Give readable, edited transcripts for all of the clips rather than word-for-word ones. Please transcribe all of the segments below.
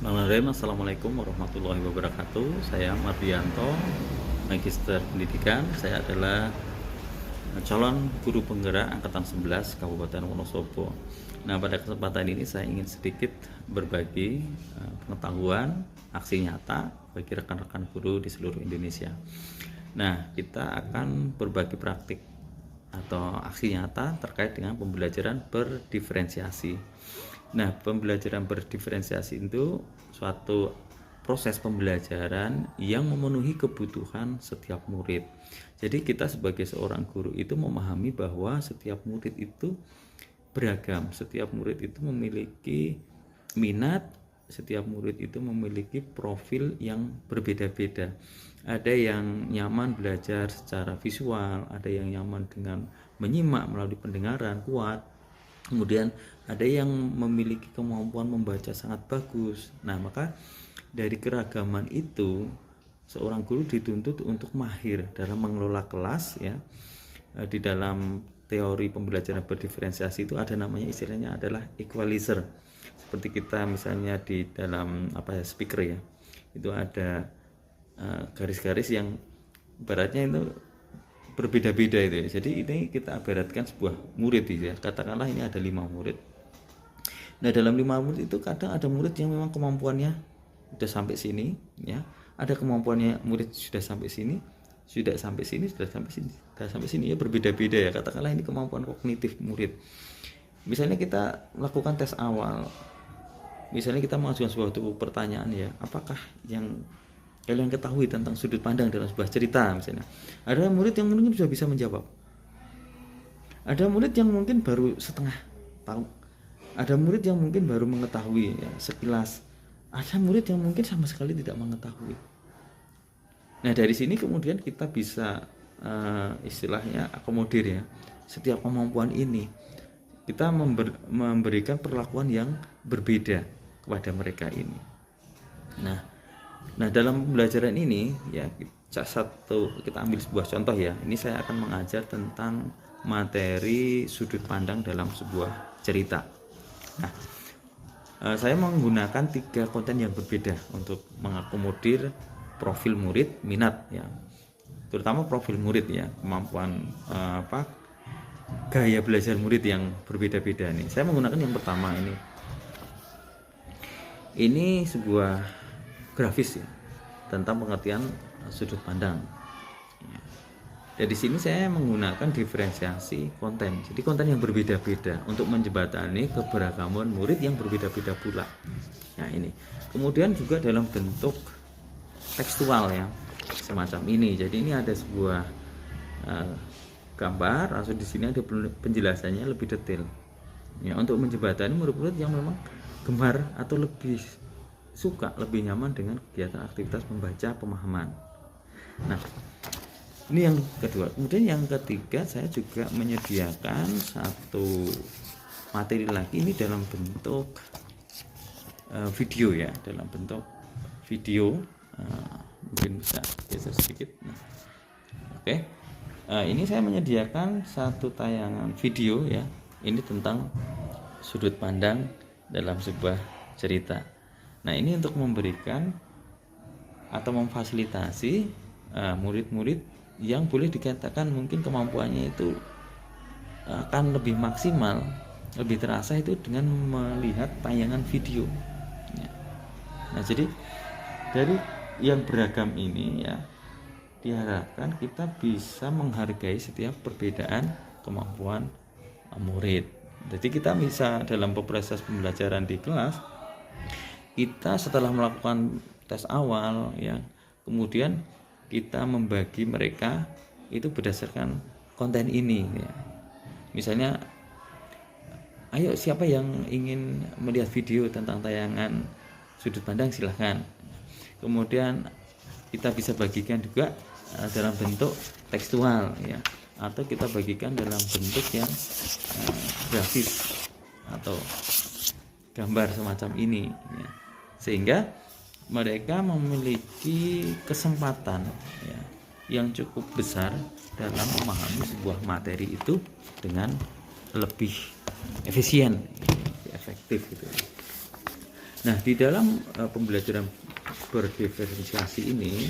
Bismillahirrahmanirrahim. Assalamualaikum warahmatullahi wabarakatuh. Saya Mardianto, Magister Pendidikan. Saya adalah calon guru penggerak Angkatan 11 Kabupaten Wonosobo. Nah, pada kesempatan ini saya ingin sedikit berbagi pengetahuan aksi nyata bagi rekan-rekan guru di seluruh Indonesia. Nah, kita akan berbagi praktik atau aksi nyata terkait dengan pembelajaran berdiferensiasi. Nah, pembelajaran berdiferensiasi itu suatu proses pembelajaran yang memenuhi kebutuhan setiap murid. Jadi kita sebagai seorang guru itu memahami bahwa setiap murid itu beragam, setiap murid itu memiliki minat, setiap murid itu memiliki profil yang berbeda-beda. Ada yang nyaman belajar secara visual, ada yang nyaman dengan menyimak melalui pendengaran kuat. Kemudian ada yang memiliki kemampuan membaca sangat bagus. Nah, maka dari keragaman itu seorang guru dituntut untuk mahir dalam mengelola kelas ya. Di dalam teori pembelajaran berdiferensiasi itu ada namanya, istilahnya adalah equalizer. Seperti kita misalnya di dalam speaker ya. Itu ada garis-garis yang ibaratnya itu berbeda-beda itu ya. Jadi ini kita ibaratkan sebuah murid ya. Katakanlah ini ada 5 murid. Nah, dalam 5 murid itu kadang ada murid yang memang kemampuannya sudah sampai sini ya. Ada kemampuannya murid sudah sampai sini, sudah sampai sini, sudah sampai sini, sudah sampai sini ya, berbeda-beda ya. Katakanlah ini kemampuan kognitif murid. Misalnya kita melakukan tes awal. Misalnya kita mengajukan sebuah pertanyaan ya, apakah yang kalian ketahui tentang sudut pandang dalam sebuah cerita misalnya. Ada murid yang mungkin sudah bisa menjawab. Ada murid yang mungkin baru setengah tahu. Ada murid yang mungkin baru mengetahui ya, sekilas. Ada murid yang mungkin sama sekali tidak mengetahui. Nah, dari sini kemudian kita bisa istilahnya akomodir ya. Setiap kemampuan ini kita memberikan perlakuan yang berbeda kepada mereka ini. Nah, dalam pembelajaran ini ya, kita ambil sebuah contoh ya. Ini saya akan mengajar tentang materi sudut pandang dalam sebuah cerita. Nah, saya menggunakan 3 konten yang berbeda untuk mengakomodir profil murid, minat ya. Terutama profil murid ya, kemampuan gaya belajar murid yang berbeda-beda nih. Saya menggunakan yang pertama ini. Ini sebuah grafis ya, tentang pengertian sudut pandang. Dari sini saya menggunakan diferensiasi konten. Jadi konten yang berbeda-beda untuk menjembatani keberagaman murid yang berbeda-beda pula. Nah, ini. Kemudian juga dalam bentuk tekstual ya, semacam ini. Jadi ini ada sebuah gambar, atau di sini ada penjelasannya lebih detail. Ya, untuk menjembatani murid-murid yang memang gemar atau lebih suka, lebih nyaman dengan kegiatan aktivitas membaca pemahaman. Nah, ini yang kedua. Kemudian yang ketiga, saya juga menyediakan satu materi lagi, ini dalam bentuk video ya, dalam bentuk video. Mungkin bisa geser sedikit. Nah, oke. Ini saya menyediakan satu tayangan video ya. Ini tentang sudut pandang dalam sebuah cerita. Nah, ini untuk memberikan atau memfasilitasi murid-murid yang boleh dikatakan mungkin kemampuannya itu akan lebih maksimal, lebih terasa itu dengan melihat tayangan video ya. Nah, jadi dari yang beragam ini ya, diharapkan kita bisa menghargai setiap perbedaan kemampuan murid. Jadi kita bisa dalam proses pembelajaran di kelas, kita setelah melakukan tes awal ya, kemudian kita membagi mereka itu berdasarkan konten ini ya. Misalnya, ayo siapa yang ingin melihat video tentang tayangan sudut pandang, silahkan. Kemudian kita bisa bagikan juga dalam bentuk tekstual ya, atau kita bagikan dalam bentuk yang grafis atau gambar semacam ini ya. Sehingga mereka memiliki kesempatan ya, yang cukup besar dalam memahami sebuah materi itu dengan lebih efisien, lebih efektif gitu. Nah, di dalam pembelajaran berdiferensiasi ini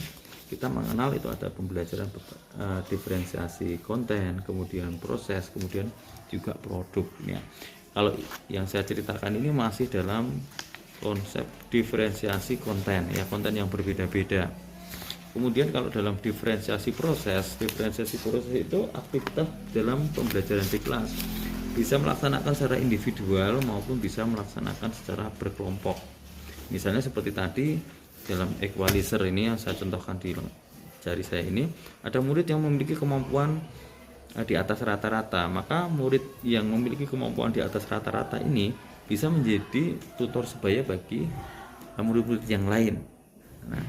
kita mengenal itu ada pembelajaran diferensiasi konten, kemudian proses, kemudian juga produk ya. Kalau yang saya ceritakan ini masih dalam konsep diferensiasi konten ya, konten yang berbeda-beda. Kemudian kalau dalam diferensiasi proses itu aktivitas dalam pembelajaran di kelas bisa melaksanakan secara individual maupun bisa melaksanakan secara berkelompok. Misalnya seperti tadi dalam equalizer ini yang saya contohkan di jari saya ini, ada murid yang memiliki kemampuan di atas rata-rata, maka murid yang memiliki kemampuan di atas rata-rata ini bisa menjadi tutor sebaya bagi murid-murid yang lain. Nah,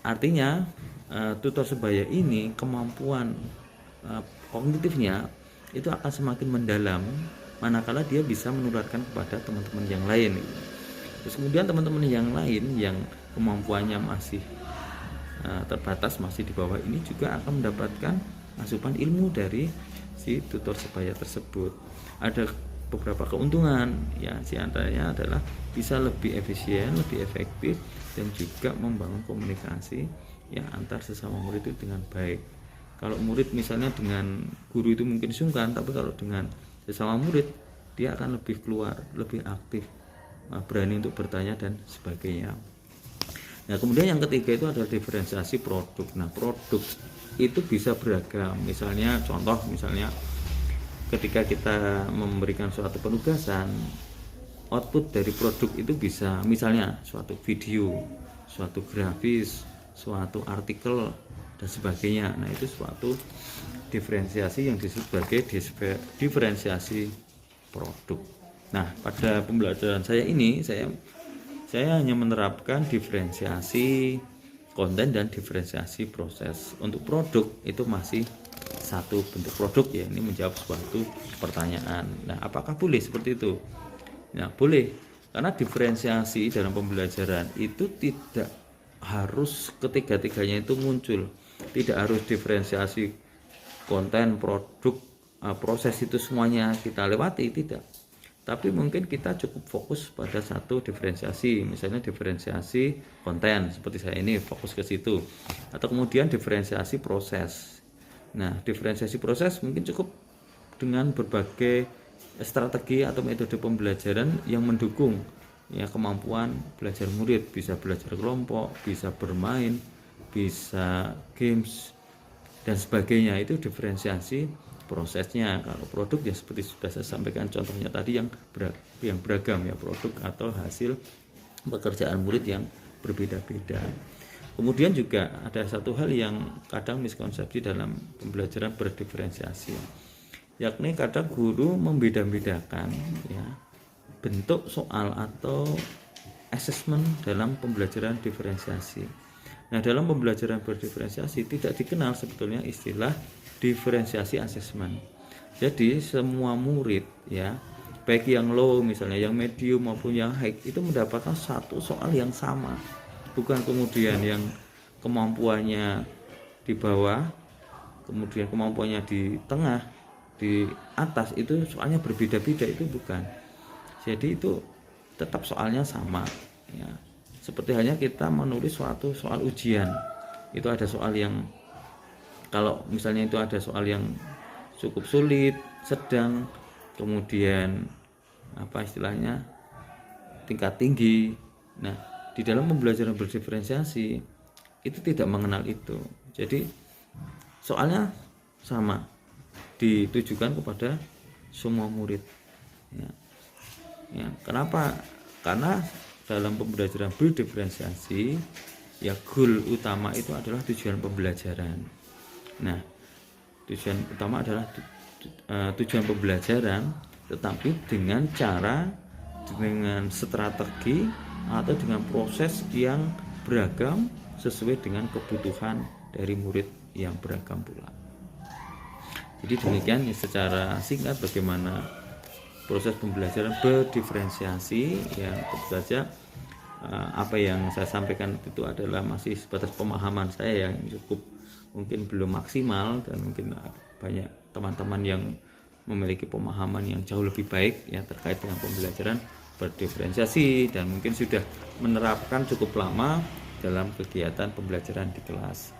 artinya tutor sebaya ini kemampuan kognitifnya itu akan semakin mendalam manakala dia bisa menularkan kepada teman-teman yang lain. Terus kemudian teman-teman yang lain yang kemampuannya masih terbatas, masih di bawah ini juga akan mendapatkan asupan ilmu dari si tutor sebaya tersebut. Ada beberapa keuntungan ya, di antaranya adalah bisa lebih efisien, lebih efektif, dan juga membangun komunikasi ya antar sesama murid itu dengan baik. Kalau murid misalnya dengan guru itu mungkin sungkan, tapi kalau dengan sesama murid dia akan lebih keluar, lebih aktif, berani untuk bertanya dan sebagainya. Nah, kemudian yang ketiga itu adalah diferensiasi produk. Nah, produk itu bisa beragam. Misalnya contoh, misalnya ketika kita memberikan suatu penugasan, output dari produk itu bisa misalnya suatu video, suatu grafis, suatu artikel dan sebagainya. Nah, itu suatu diferensiasi yang disebut sebagai diferensiasi produk. Nah, pada pembelajaran saya ini saya hanya menerapkan diferensiasi konten dan diferensiasi proses. Untuk produk itu masih satu bentuk produk ya, ini menjawab suatu pertanyaan. Nah, apakah boleh seperti itu? Nah, boleh, karena diferensiasi dalam pembelajaran itu tidak harus ketiga-tiganya itu muncul. Tidak harus diferensiasi konten, produk, proses itu semuanya kita lewati, tidak. Tapi mungkin kita cukup fokus pada satu diferensiasi, misalnya diferensiasi konten seperti saya ini fokus ke situ, atau kemudian diferensiasi proses. Nah, diferensiasi proses mungkin cukup dengan berbagai strategi atau metode pembelajaran yang mendukung ya kemampuan belajar murid, bisa belajar kelompok, bisa bermain, bisa games dan sebagainya. Itu diferensiasi prosesnya. Kalau produk ya seperti sudah saya sampaikan contohnya tadi yang beragam ya, produk atau hasil pekerjaan murid yang berbeda-beda. Kemudian juga ada satu hal yang kadang miskonsepsi dalam pembelajaran berdiferensiasi, yakni kadang guru membeda-bedakan ya bentuk soal atau assessment dalam pembelajaran diferensiasi. Nah, dalam pembelajaran berdiferensiasi tidak dikenal sebetulnya istilah diferensiasi assessment. Jadi semua murid ya, baik yang low misalnya, yang medium maupun yang high itu mendapatkan satu soal yang sama. Bukan kemudian yang kemampuannya di bawah, kemudian kemampuannya di tengah, di atas itu soalnya berbeda-beda, itu bukan. Jadi itu tetap soalnya sama ya. Seperti hanya kita menulis suatu soal ujian, itu ada soal yang kalau misalnya itu ada soal yang cukup sulit, sedang, kemudian apa istilahnya tingkat tinggi. Nah, di dalam pembelajaran berdiferensiasi itu tidak mengenal itu. Jadi soalnya sama, ditujukan kepada semua murid ya. Ya, kenapa? Karena dalam pembelajaran berdiferensiasi ya goal utama itu adalah tujuan pembelajaran. Nah, tujuan utama adalah tujuan pembelajaran, tetapi dengan cara, dengan strategi atau dengan proses yang beragam sesuai dengan kebutuhan dari murid yang beragam pula. Jadi demikian ya, secara singkat bagaimana proses pembelajaran berdiferensiasi ya. Tentu saja apa yang saya sampaikan itu adalah masih sebatas pemahaman saya yang cukup mungkin belum maksimal, dan mungkin banyak teman-teman yang memiliki pemahaman yang jauh lebih baik ya terkait dengan pembelajaran berdiferensiasi dan mungkin sudah menerapkan cukup lama dalam kegiatan pembelajaran di kelas.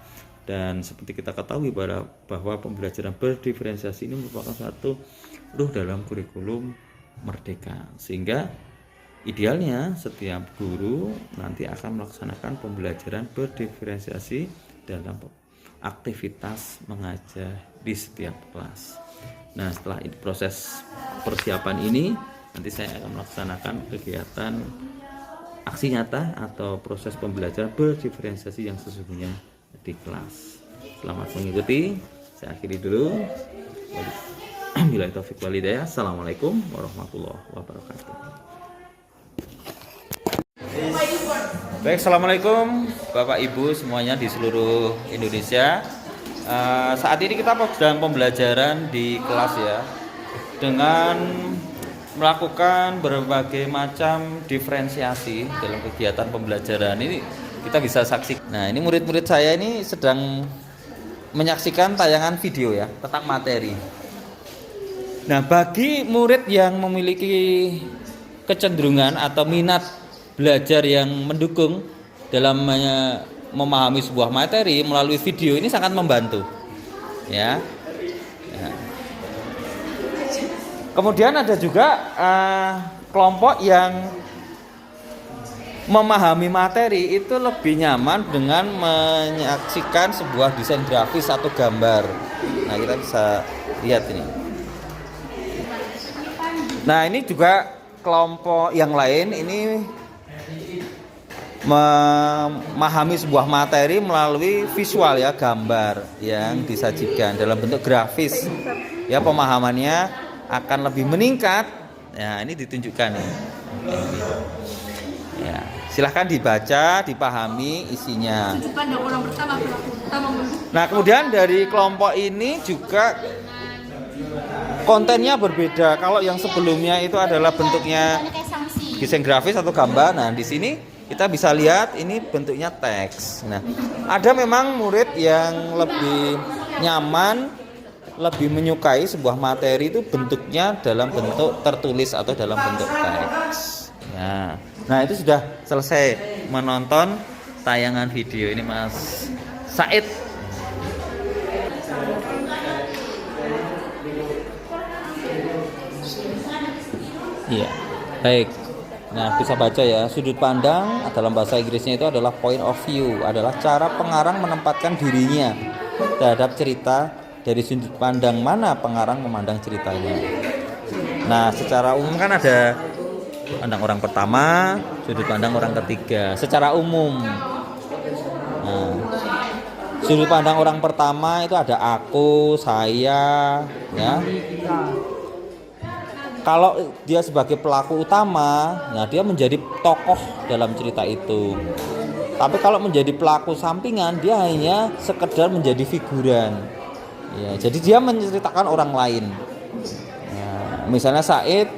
Dan seperti kita ketahui bahwa pembelajaran berdiferensiasi ini merupakan satu ruh dalam kurikulum Merdeka, sehingga idealnya setiap guru nanti akan melaksanakan pembelajaran berdiferensiasi dalam aktivitas mengajar di setiap kelas. Nah, setelah proses persiapan ini, nanti saya akan melaksanakan kegiatan aksi nyata atau proses pembelajaran berdiferensiasi yang sesungguhnya di kelas. Selamat mengikuti. Saya akhiri dulu. Bila taufik walhidayah. Assalamualaikum warahmatullahi wabarakatuh. Baik, assalamualaikum Bapak Ibu semuanya di seluruh Indonesia. Saat ini kita sedang pembelajaran di kelas ya, dengan melakukan berbagai macam diferensiasi dalam kegiatan pembelajaran ini. Kita bisa saksikan. Nah, ini murid-murid saya ini sedang menyaksikan tayangan video ya tentang materi. Nah, bagi murid yang memiliki kecenderungan atau minat belajar yang mendukung dalam memahami sebuah materi melalui video, ini sangat membantu ya. Kemudian ada juga kelompok yang memahami materi itu lebih nyaman dengan menyaksikan sebuah desain grafis atau gambar. Nah, kita bisa lihat ini. Nah, ini juga kelompok yang lain ini memahami sebuah materi melalui visual ya, gambar yang disajikan dalam bentuk grafis. Ya, pemahamannya akan lebih meningkat. Nah, ini ditunjukkan nih. Ya, silahkan dibaca, dipahami isinya. Nah, kemudian dari kelompok ini juga kontennya berbeda. Kalau yang sebelumnya itu adalah bentuknya desain grafis atau gambar. Nah, di sini kita bisa lihat ini bentuknya teks. Nah, ada memang murid yang lebih nyaman, lebih menyukai sebuah materi itu bentuknya dalam bentuk tertulis atau dalam bentuk teks. Nah, itu sudah selesai menonton tayangan video ini Mas Said. Iya, baik. Nah, bisa baca ya, sudut pandang dalam bahasa Inggrisnya itu adalah point of view, adalah cara pengarang menempatkan dirinya terhadap cerita dari sudut pandang mana pengarang memandang ceritanya. Nah, secara umum kan ada pandang orang pertama, sudut pandang orang ketiga. Secara umum, nah, sudut pandang orang pertama itu ada aku, saya, ya. Kalau dia sebagai pelaku utama, nah dia menjadi tokoh dalam cerita itu. Tapi kalau menjadi pelaku sampingan, dia hanya sekedar menjadi figuran. Ya, jadi dia menceritakan orang lain. Ya, misalnya Said,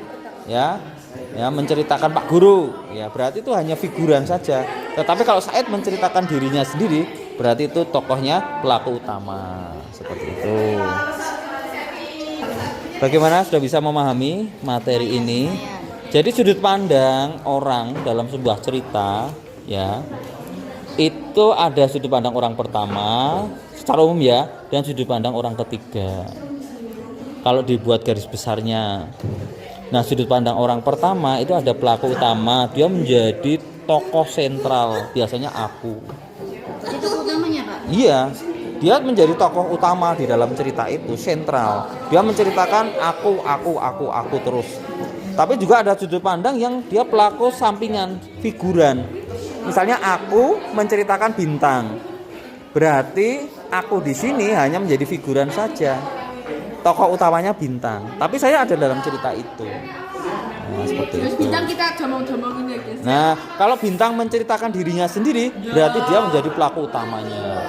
ya menceritakan Pak Guru, ya berarti itu hanya figuran saja. Tetapi kalau Said menceritakan dirinya sendiri, berarti itu tokohnya pelaku utama. Seperti itu. Bagaimana, sudah bisa memahami materi ini? Jadi sudut pandang orang dalam sebuah cerita, ya, itu ada sudut pandang orang pertama secara umum ya, dan sudut pandang orang ketiga. Kalau dibuat garis besarnya, nah sudut pandang orang pertama itu ada pelaku utama, dia menjadi tokoh sentral, biasanya aku. Itu utamanya, Pak? Iya. Dia menjadi tokoh utama di dalam cerita itu, sentral. Dia menceritakan aku terus. Tapi juga ada sudut pandang yang dia pelaku sampingan, figuran. Misalnya aku menceritakan Bintang. Berarti aku di sini hanya menjadi figuran saja. Tokoh utamanya Bintang. Tapi saya ada dalam cerita itu. Nah, seperti itu. Bintang kita jamong-jamongin ya, guys. Nah, kalau Bintang menceritakan dirinya sendiri, berarti dia menjadi pelaku utamanya.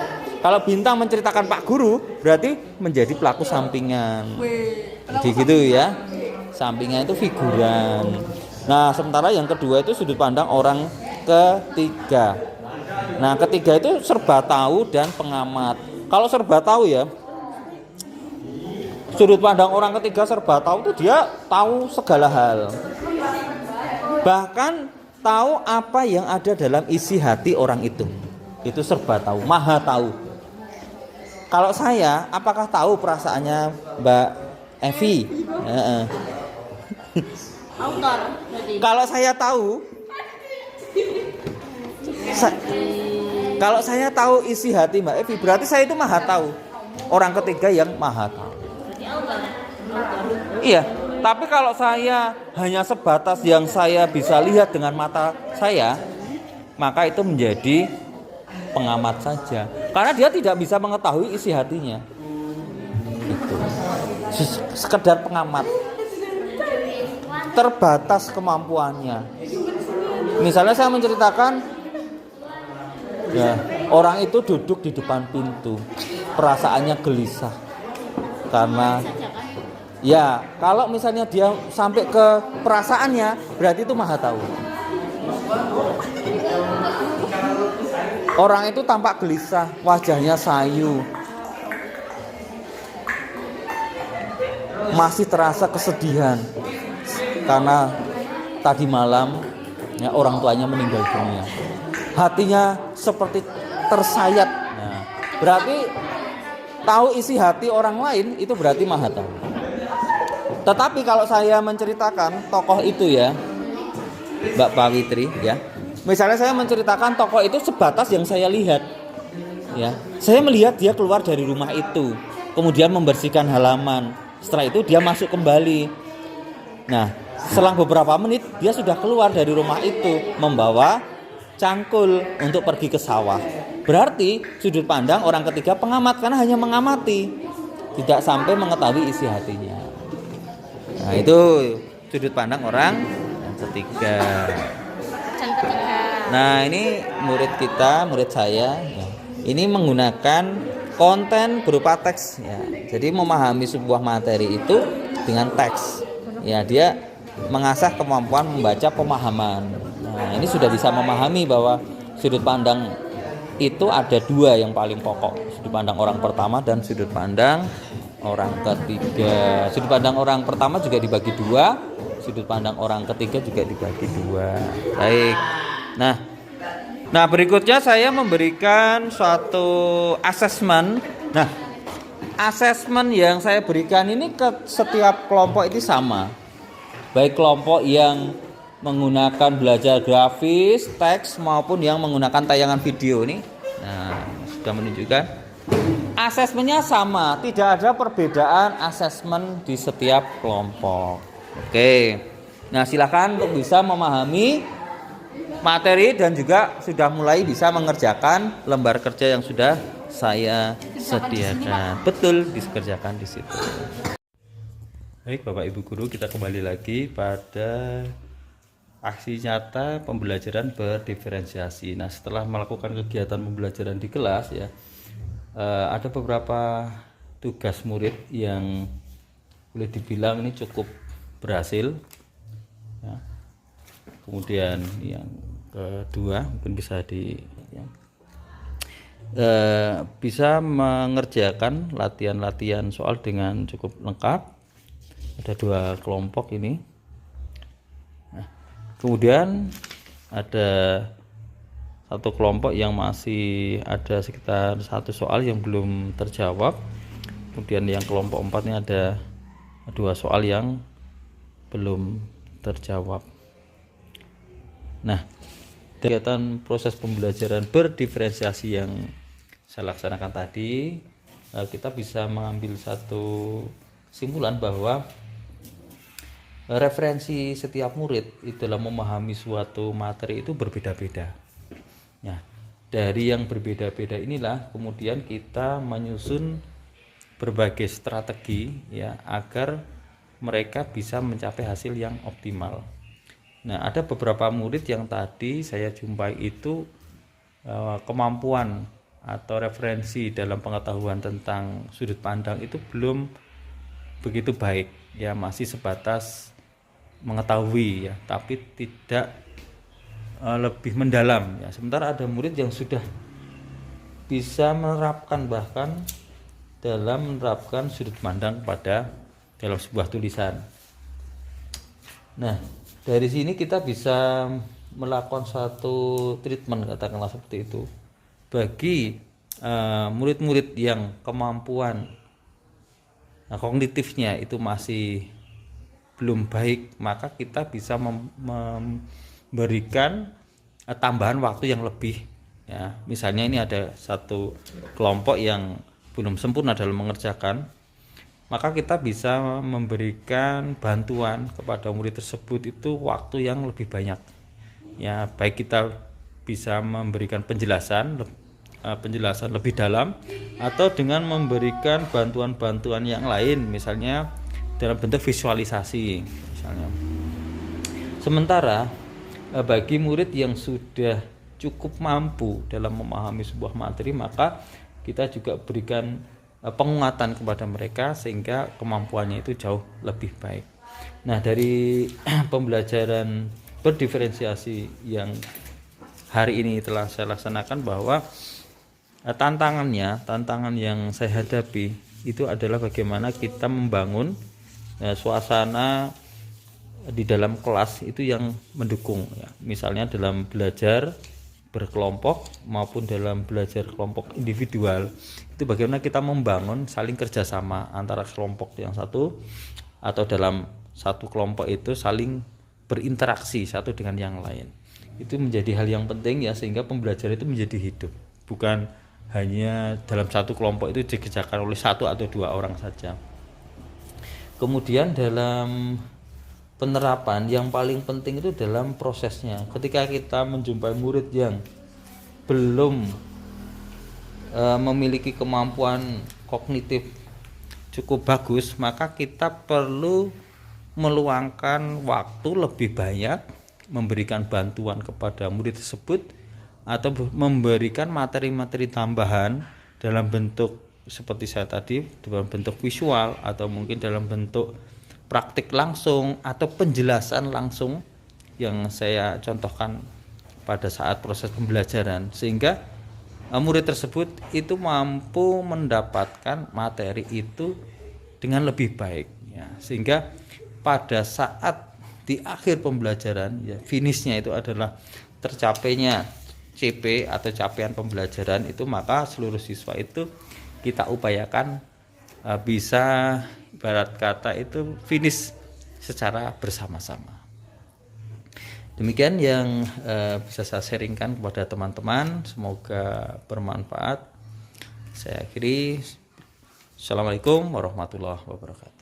Kalau Bintang menceritakan Pak Guru, berarti menjadi pelaku sampingan. Jadi gitu ya. Sampingan itu figuran. Nah, sementara yang kedua itu sudut pandang orang ketiga. Nah, ketiga itu serba tahu dan pengamat. Kalau serba tahu ya, sudut pandang orang ketiga serba tahu itu dia tahu segala hal. bahkan tahu apa yang ada dalam isi hati orang itu serba tahu, maha tahu. Kalau saya, apakah tahu perasaannya Mbak Evi? Autor. Kalau saya tahu, kalau saya tahu isi hati Mbak Evi, berarti saya itu maha tahu. Orang ketiga yang maha tahu. Berarti autor. Iya, tapi kalau saya hanya sebatas yang saya bisa lihat dengan mata saya, maka itu menjadi pengamat saja. Karena dia tidak bisa mengetahui isi hatinya. Itu. Sekedar pengamat. Terbatas kemampuannya. Misalnya saya menceritakan, ya, orang itu duduk di depan pintu, perasaannya gelisah karena, ya, kalau misalnya dia sampai ke perasaannya, berarti itu maha tahu. Orang itu tampak gelisah, wajahnya sayu, masih terasa kesedihan karena tadi malam, ya, orang tuanya meninggal dunia. Hatinya seperti tersayat. Nah, berarti tahu isi hati orang lain itu berarti maha tahu. Tetapi kalau saya menceritakan tokoh itu, ya, Mbak Pawitri, ya, misalnya saya menceritakan tokoh itu sebatas yang saya lihat, ya, saya melihat dia keluar dari rumah itu, kemudian membersihkan halaman, setelah itu dia masuk kembali. Nah, selang beberapa menit dia sudah keluar dari rumah itu membawa cangkul untuk pergi ke sawah. Berarti sudut pandang orang ketiga pengamat, karena hanya mengamati, tidak sampai mengetahui isi hatinya. Nah, itu sudut pandang orang yang ketiga. Nah, ini murid kita, murid saya, ya, ini menggunakan konten berupa teks, ya. Jadi memahami sebuah materi itu dengan teks, ya, dia mengasah kemampuan membaca pemahaman. Nah, ini sudah bisa memahami bahwa sudut pandang itu ada dua yang paling pokok, sudut pandang orang pertama dan sudut pandang orang ketiga. Sudut pandang orang pertama juga dibagi dua, sudut pandang orang ketiga juga dibagi dua. Baik. Nah, berikutnya saya memberikan suatu asesmen. Nah, asesmen yang saya berikan ini ke setiap kelompok itu sama. Baik kelompok yang menggunakan belajar grafis, teks, maupun yang menggunakan tayangan video ini. Nah, sudah menunjukkan asesmennya sama, tidak ada perbedaan asesmen di setiap kelompok. Oke. Nah, silakan untuk bisa memahami materi dan juga sudah mulai bisa mengerjakan lembar kerja yang sudah saya sediakan. Betul, dikerjakan di situ. Baik, Bapak Ibu guru, kita kembali lagi pada aksi nyata pembelajaran berdiferensiasi. Nah, setelah melakukan kegiatan pembelajaran di kelas, ya, ada beberapa tugas murid yang boleh dibilang ini cukup berhasil, ya. Kemudian yang kedua mungkin bisa bisa mengerjakan latihan-latihan soal dengan cukup lengkap. Ada dua kelompok ini. Nah, kemudian ada satu kelompok yang masih ada sekitar satu soal yang belum terjawab. Kemudian yang kelompok 4 ini ada dua soal yang belum terjawab. Nah, kegiatan proses pembelajaran berdiferensiasi yang saya laksanakan tadi, kita bisa mengambil satu kesimpulan bahwa referensi setiap murid itu dalam memahami suatu materi itu berbeda-beda. Nah, dari yang berbeda-beda inilah kemudian kita menyusun berbagai strategi, ya, agar mereka bisa mencapai hasil yang optimal. Nah, ada beberapa murid yang tadi saya jumpai itu kemampuan atau referensi dalam pengetahuan tentang sudut pandang itu belum begitu baik, ya, masih sebatas mengetahui, ya, tapi tidak lebih mendalam, ya. Sementara ada murid yang sudah bisa menerapkan, bahkan dalam menerapkan sudut pandang pada dalam sebuah tulisan. Nah, dari sini kita bisa melakukan satu treatment, katakanlah seperti itu, bagi murid-murid yang kemampuan kognitifnya itu masih belum baik, maka kita bisa memberikan tambahan waktu yang lebih ya. Misalnya ini ada satu kelompok yang belum sempurna dalam mengerjakan, maka kita bisa memberikan bantuan kepada murid tersebut itu waktu yang lebih banyak ya, baik kita bisa memberikan penjelasan lebih dalam atau dengan memberikan bantuan-bantuan yang lain, misalnya dalam bentuk visualisasi misalnya. Sementara bagi murid yang sudah cukup mampu dalam memahami sebuah materi, maka kita juga berikan penguatan kepada mereka sehingga kemampuannya itu jauh lebih baik. Nah, dari pembelajaran berdiferensiasi yang hari ini telah saya laksanakan, bahwa tantangan yang saya hadapi itu adalah bagaimana kita membangun suasana di dalam kelas itu yang mendukung ya. Misalnya dalam belajar berkelompok maupun dalam belajar kelompok individual, itu bagaimana kita membangun saling kerjasama antara kelompok yang satu atau dalam satu kelompok itu saling berinteraksi satu dengan yang lain. Itu menjadi hal yang penting ya, sehingga pembelajaran itu menjadi hidup, bukan hanya dalam satu kelompok itu dikerjakan oleh satu atau dua orang saja. Kemudian dalam penerapan yang paling penting itu dalam prosesnya. Ketika kita menjumpai murid yang belum memiliki kemampuan kognitif cukup bagus, maka kita perlu meluangkan waktu lebih banyak memberikan bantuan kepada murid tersebut, atau memberikan materi-materi tambahan dalam bentuk seperti saya tadi, dalam bentuk visual atau mungkin dalam bentuk praktik langsung atau penjelasan langsung yang saya contohkan pada saat proses pembelajaran, sehingga murid tersebut itu mampu mendapatkan materi itu dengan lebih baik ya, sehingga pada saat di akhir pembelajaran ya, finishnya itu adalah tercapainya CP atau capaian pembelajaran itu, maka seluruh siswa itu kita upayakan bisa ibarat kata itu finish secara bersama-sama. Demikian yang bisa saya sharingkan kepada teman-teman, semoga bermanfaat. Saya akhiri. Assalamualaikum warahmatullahi wabarakatuh.